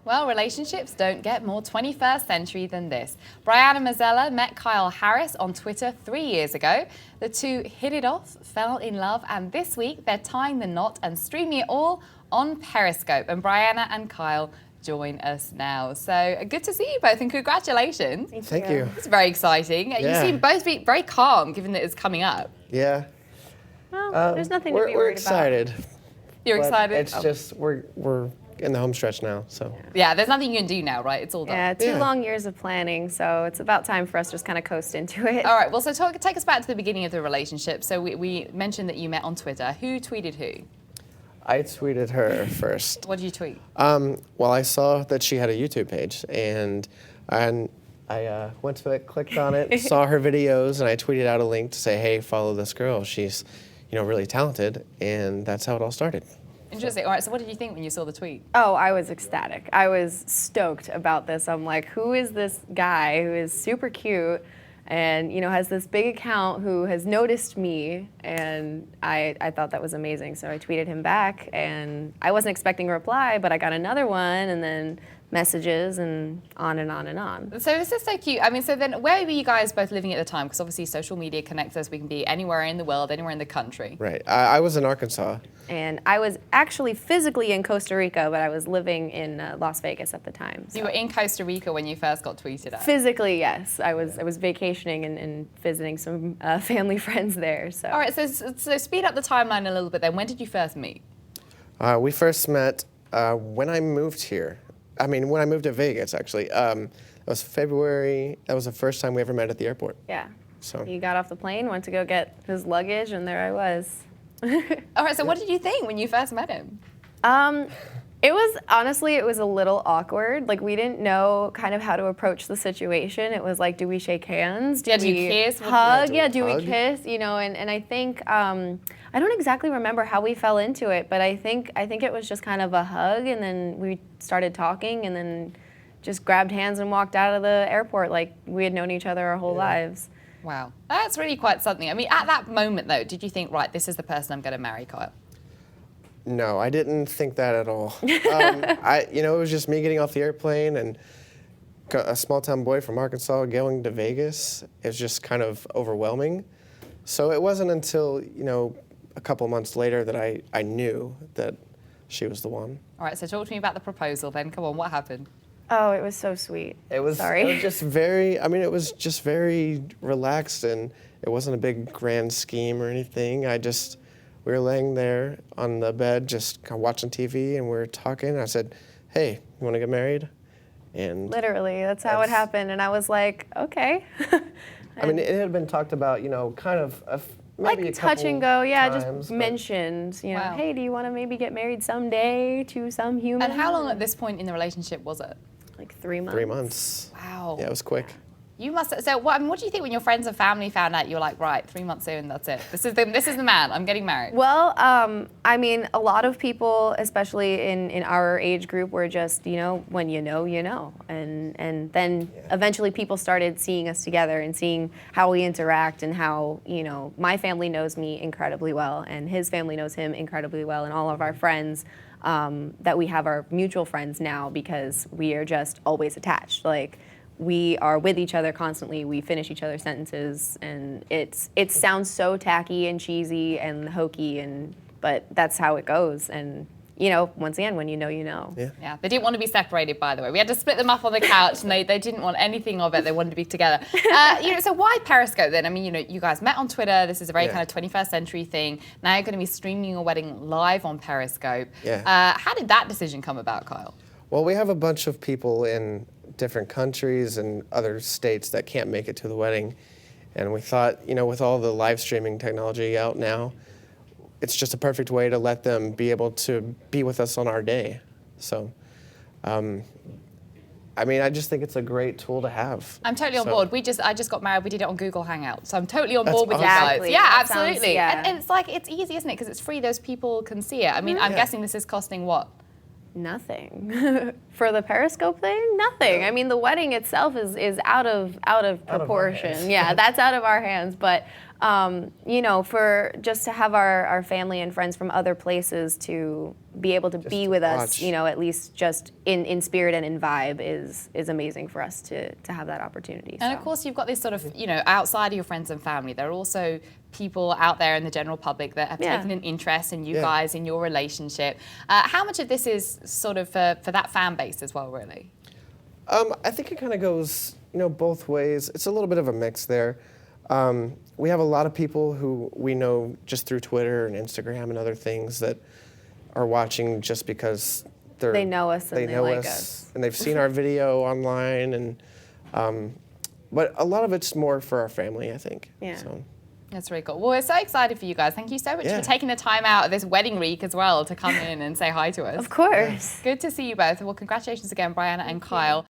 Well, relationships don't get more 21st century than this. Brianna Mazzella met Kyle Harris on Twitter 3 years ago. The two hit it off, fell in love, and this week they're tying the knot and streaming it all on Periscope. And Brianna and Kyle join us now. So good to see you both, and congratulations. Thank you. It's very exciting. You seem both be very calm, given that it's coming up. Yeah. Well, there's nothing to be We're worried excited. You're excited? It's just we're in the home stretch now, so. Yeah, there's nothing you can do now, right? It's all done. Yeah, two long years of planning, so it's about time for us to just kind of coast into it. All right, well, so take us back to the beginning of the relationship. So we mentioned that you met on Twitter. Who tweeted who? I tweeted her first. What did you tweet? Well, I saw that she had a YouTube page, and I went to it, clicked on it, saw her videos, and I tweeted out a link to say, hey, follow this girl. She's, really talented, and that's how it all started. Interesting. All right, so what did you think when you saw the tweet? Oh, I was ecstatic. I was stoked about this. I'm like, who is this guy who is super cute and, has this big account who has noticed me? And I thought that was amazing. So I tweeted him back, and I wasn't expecting a reply, but I got another one, and then messages, and on and on and on. So this is so cute. I mean, so then where were you guys both living at the time? Because obviously social media connects us. We can be anywhere in the world, anywhere in the country. Right. I was in Arkansas. And I was actually physically in Costa Rica, but I was living in Las Vegas at the time. So. You were in Costa Rica when you first got tweeted at? Physically, yes. I was vacationing and visiting some family friends there. So. All right, so speed up the timeline a little bit then. When did you first meet? We first met when I moved here. When I moved to Vegas, actually. That was February. That was the first time we ever met at the airport. Yeah. So. He got off the plane, went to go get his luggage, and there I was. All right, so what did you think when you first met him? It was a little awkward. Like, we didn't know kind of how to approach the situation. It was like, do we shake hands? Do you we kiss? Hug? Do we kiss? And I think, I don't exactly remember how we fell into it, but I think it was just kind of a hug, and then we started talking, and then just grabbed hands and walked out of the airport like we had known each other our whole lives. Wow, that's really quite something. I mean, at that moment though, did you think, right, this is the person I'm going to marry, Kyle? No, I didn't think that at all. It was just me getting off the airplane and a small town boy from Arkansas going to Vegas. It was just kind of overwhelming. So it wasn't until, a couple months later that I knew that she was the one. All right, so talk to me about the proposal then. Come on, what happened? Oh, it was so sweet. It was just very, it was just very relaxed, and it wasn't a big grand scheme or anything. We were laying there on the bed just kind of watching TV, and we were talking. And I said, hey, you want to get married? And literally, that's how it happened. And I was like, okay. It had been talked about, kind of maybe like a touch and couple go, times, just mentioned, Wow. hey, do you want to maybe get married someday to some human? And how long at this point in the relationship was it? Like 3 months. 3 months. Wow. Yeah, it was quick. You must. So, what do you think when your friends and family found out? You were like, right, 3 months in, that's it. This is the man. I'm getting married. Well, a lot of people, especially in our age group, were just, when you know, and then eventually people started seeing us together and seeing how we interact and how, my family knows me incredibly well, and his family knows him incredibly well, and all of our friends. That we have our mutual friends now because we are just always attached. Like, we are with each other constantly. We finish each other's sentences, and it sounds so tacky and cheesy and hokey, but that's how it goes. And once again, when you know, you know. Yeah. They didn't want to be separated, by the way. We had to split them up on the couch, and they didn't want anything of it. They wanted to be together. So why Periscope then? You guys met on Twitter. This is a very kind of 21st century thing. Now you're going to be streaming your wedding live on Periscope. Yeah. How did that decision come about, Kyle? Well, we have a bunch of people in different countries and other states that can't make it to the wedding. And we thought, with all the live streaming technology out now, it's just a perfect way to let them be able to be with us on our day. So, I just think it's a great tool to have. I'm totally on board. I just got married. We did it on Google Hangouts. So I'm totally on board with you awesome. guys. Yeah, That absolutely. sounds, And it's easy, isn't it? Because it's free. Those people can see it. I'm guessing this is costing what? Nothing. For the Periscope thing, nothing. I mean, the wedding itself is out of proportion. Yeah, that's out of our hands. But you know, for just to have our family and friends from other places to be able to be with us, you know, at least just in spirit and in vibe is amazing for us to have that opportunity. And of course, you've got this sort of, you know, outside of your friends and family, there are also people out there in the general public that have taken an interest in you guys, in your relationship. How much of this is sort of for that fan base as well, really? I think it kind of goes, you know, both ways. It's a little bit of a mix there. We have a lot of people who we know just through Twitter and Instagram and other things that are watching just because they know us and they like us. And they've seen our video online. And but a lot of it's more for our family, I think. Yeah. So. That's really cool. Well, we're so excited for you guys. Thank you so much for taking the time out of this wedding week as well to come in and say hi to us. Of course. Good to see you both. Well, congratulations again, Brianna and Kyle.